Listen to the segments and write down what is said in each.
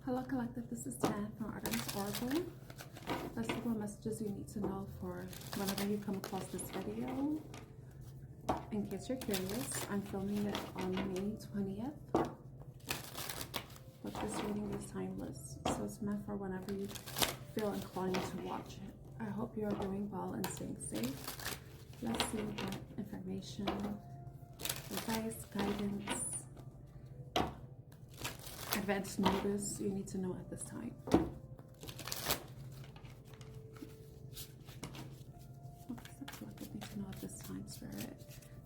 Hello Collective, this is Tan from Artemis Oracle. Let's see what messages you need to know for whenever you come across this video. In case you're curious, I'm filming it on May 20th. But this reading is timeless, so it's meant for whenever you feel inclined to watch it. I hope you are doing well and staying safe. Let's see what information, advice, guidance, advanced notice you need to know at this time. What's the collective need to know at this time, Spirit?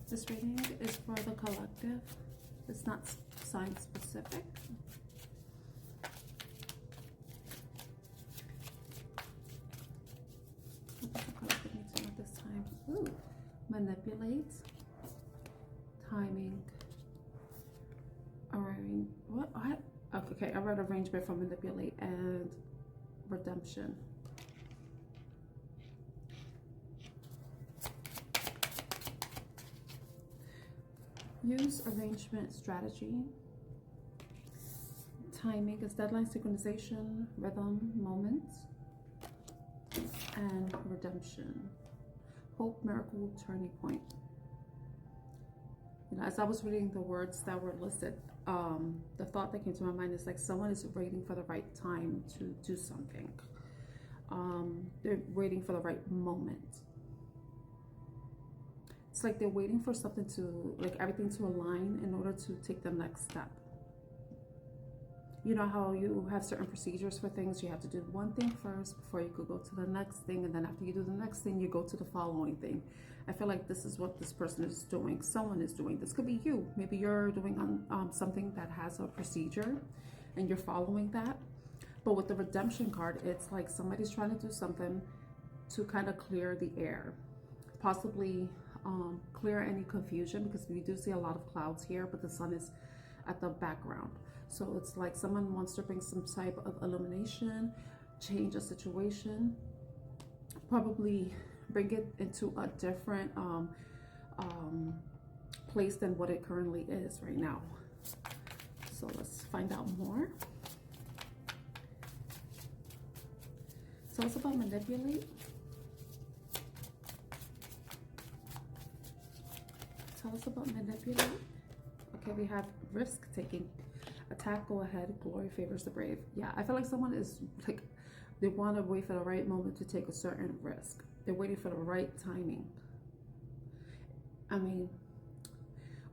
This reading is for the collective. It's not sign specific. What does the collective need to know at this time? Ooh, manipulate, timing, arrange. What? Okay, I read arrangement for manipulate and redemption. Use arrangement strategy. Timing is deadline, synchronization, rhythm, moments, and redemption. Hope, miracle, turning point. You know, as I was reading the words that were listed, the thought that came to my mind is like someone is waiting for the right time to do something. They're waiting for the right moment. It's like they're waiting for something to, like everything to align in order to take the next step. You know how you have certain procedures for things. You have to do one thing first before you could go to the next thing. And then after you do the next thing, you go to the following thing. I feel like this is what this person is doing. Someone is doing. This could be you. Maybe you're doing something that has a procedure and you're following that. But with the redemption card, it's like somebody's trying to do something to kind of clear the air. Possibly clear any confusion, because we do see a lot of clouds here, but the sun is at the background. So it's like someone wants to bring some type of illumination, change a situation, probably bring it into a different place than what it currently is right now. So let's find out more. Tell us about manipulate. Tell us about manipulate. Okay, we have risk taking. Attack, go ahead, glory favors the brave. Yeah, I feel like someone is like, they want to wait for the right moment to take a certain risk. They're waiting for the right timing. I mean,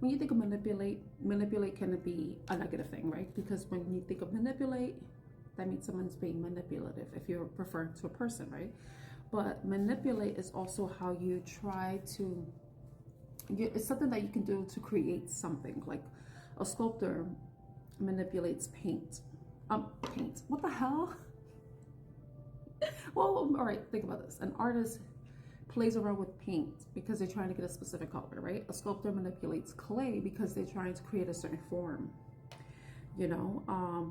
when you think of manipulate can be a negative thing, right? Because when you think of manipulate, that means someone's being manipulative if you're referring to a person, right? But manipulate is also how you try to, it's something that you can do to create something. Like a sculptor manipulates paint. Paint. What the hell? Well, all right, think about this. An artist plays around with paint because they're trying to get a specific color, right? A sculptor manipulates clay because they're trying to create a certain form, you know?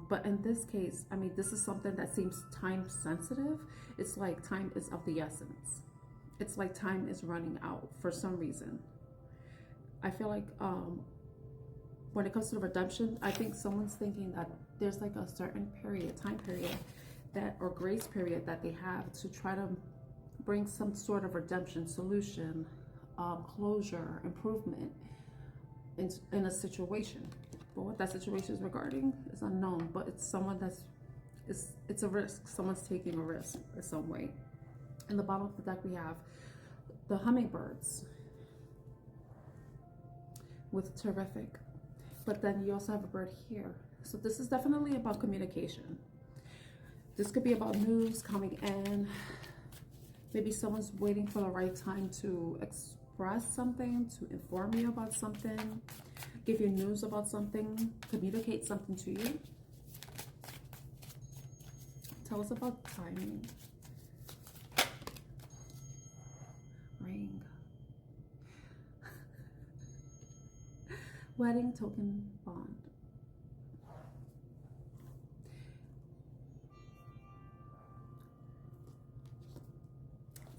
But in this case, I mean, this is something that seems time sensitive. It's like time is of the essence. It's like time is running out for some reason. I feel like when it comes to the redemption, I think someone's thinking that there's like a certain period, time period, that or grace period that they have to try to bring some sort of redemption, solution, closure, improvement in a situation. But what that situation is regarding is unknown. But it's someone that's it's a risk. Someone's taking a risk in some way. In the bottom of the deck, we have the hummingbirds with terrific. But then you also have a bird here. So this is definitely about communication. This could be about news coming in. Maybe someone's waiting for the right time to express something, to inform you about something, give you news about something, communicate something to you. Tell us about timing. Ring. Wedding, token, bond.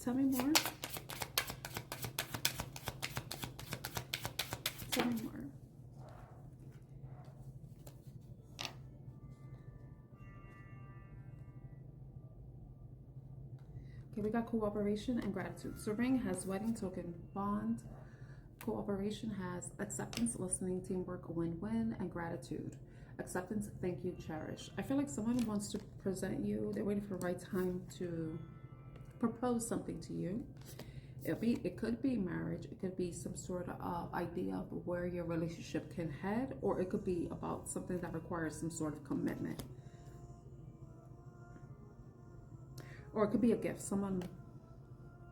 Tell me more. Tell me more. Okay, we got cooperation and gratitude. So ring has wedding, token, bond. Cooperation has acceptance, listening, teamwork, win-win, and gratitude. Acceptance, thank you, cherish. I feel like someone wants to present you. They're waiting for the right time to propose something to you. It could be marriage. It could be some sort of idea of where your relationship can head, or it could be about something that requires some sort of commitment. Or it could be a gift. Someone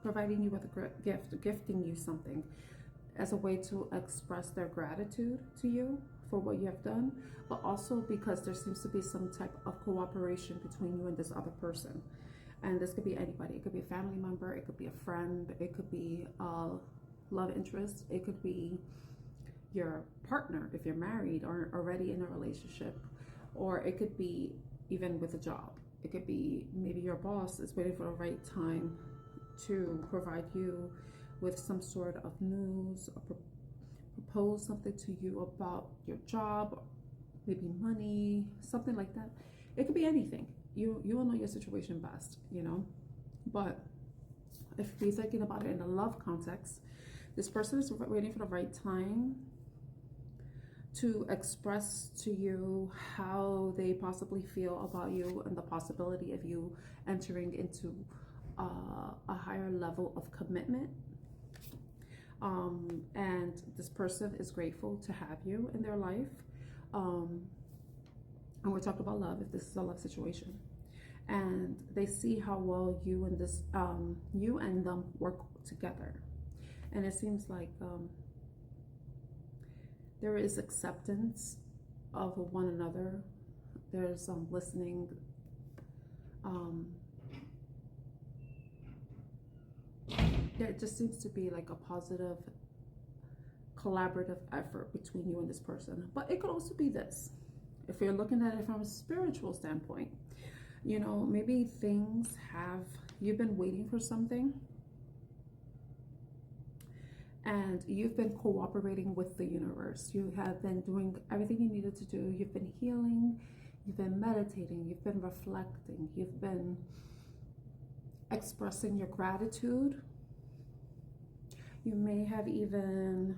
providing you with a gift, gifting you something as a way to express their gratitude to you for what you have done, but also because there seems to be some type of cooperation between you and this other person. And this could be anybody. It could be a family member, it could be a friend, it could be a love interest, it could be your partner if you're married or already in a relationship, or it could be even with a job. It could be maybe your boss is waiting for the right time to provide you with some sort of news or propose something to you about your job, maybe money, something like that. It could be anything. You will know your situation best, you know. But if you're thinking about it in a love context, this person is waiting for the right time to express to you how they possibly feel about you and the possibility of you entering into a higher level of commitment. And this person is grateful to have you in their life. And we're talking about love if this is a love situation. And they see how well you and you and them work together. And it seems like there is acceptance of one another. There's listening. There just seems to be like a positive collaborative effort between you and this person. But it could also be this. If you're looking at it from a spiritual standpoint, you know, maybe you've been waiting for something and you've been cooperating with the universe. You have been doing everything you needed to do. You've been healing, you've been meditating, you've been reflecting, you've been expressing your gratitude. You may have even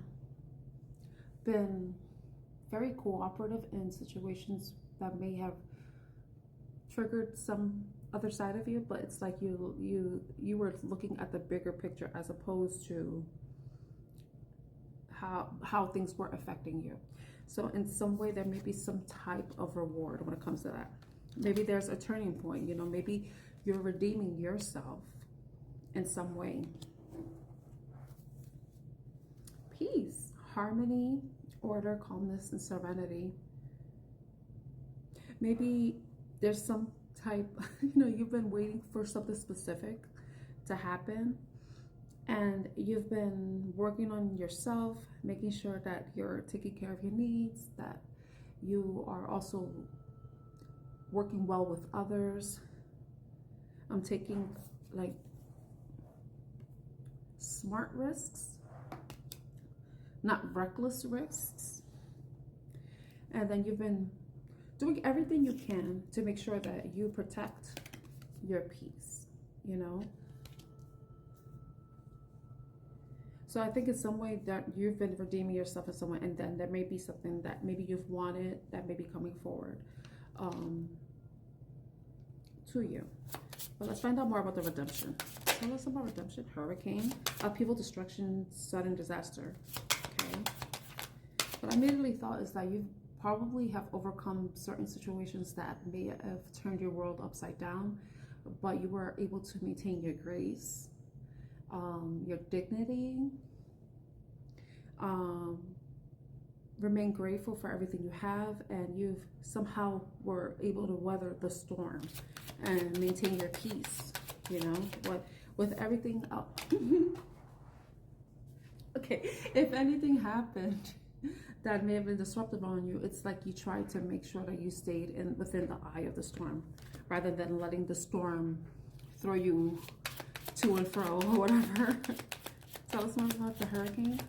been very cooperative in situations that may have triggered some other side of you, but it's like you were looking at the bigger picture as opposed to how things were affecting you. So in some way there may be some type of reward when it comes to that. Maybe there's a turning point, you know, maybe you're redeeming yourself in some way. Peace, harmony, order, calmness, and serenity. Maybe there's some type, you know, you've been waiting for something specific to happen, and you've been working on yourself, making sure that you're taking care of your needs, that you are also working well with others. I'm taking like smart risks, not reckless risks. And then you've been doing everything you can to make sure that you protect your peace, you know? So I think in some way that you've been redeeming yourself in some way, and then there may be something that maybe you've wanted that may be coming forward to you. But let's find out more about the redemption. Tell us about redemption. Hurricane, upheaval, destruction, sudden disaster. Okay. What I immediately thought is that you probably have overcome certain situations that may have turned your world upside down, but you were able to maintain your grace, your dignity, remain grateful for everything you have, and you've somehow were able to weather the storm and maintain your peace, you know, with everything up. Okay, if anything happened that may have been disruptive on you, it's like you tried to make sure that you stayed within the eye of the storm, rather than letting the storm throw you to and fro or whatever. Tell us more about the hurricane.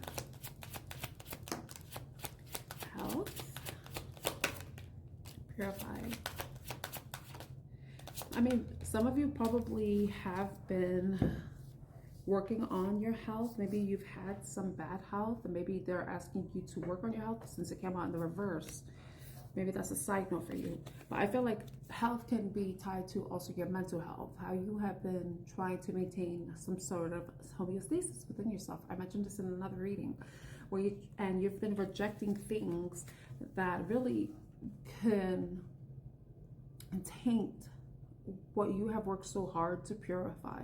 Health. Purify. I mean, Some of you probably have been working on your health. Maybe you've had some bad health, and maybe they're asking you to work on your health since it came out in the reverse. Maybe that's a side note for you. But I feel like health can be tied to also your mental health, how you have been trying to maintain some sort of homeostasis within yourself. I mentioned this in another reading, where you've been rejecting things that really can taint what you have worked so hard to purify.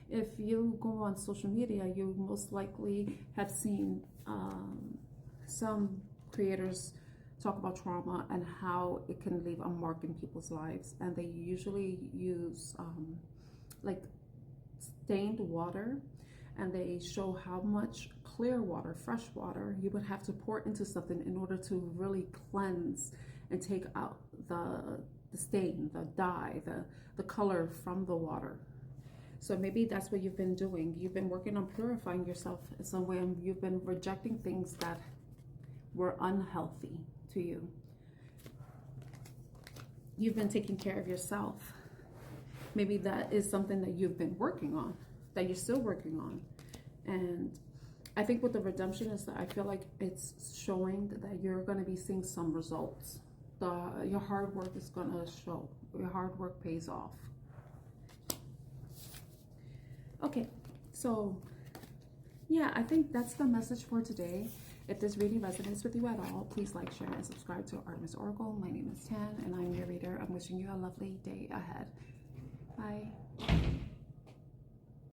If you go on social media, you most likely have seen some creators talk about trauma and how it can leave a mark in people's lives, and they usually use like stained water, and they show how much clear water, fresh water, you would have to pour into something in order to really cleanse and take out the stain, the dye, the color from the water. So maybe that's what you've been doing. You've been working on purifying yourself in some way, and you've been rejecting things that were unhealthy to you. You've been taking care of yourself. Maybe that is something that you've been working on, that you're still working on. And I think with the redemption is that I feel like it's showing that you're going to be seeing some results. Your hard work is going to show. Your hard work pays off. Okay, so yeah, I think that's the message for today. If this reading resonates with you at all, please like, share, and subscribe to Artemis Oracle. My name is Tan, and I'm your reader. I'm wishing you a lovely day ahead. Bye.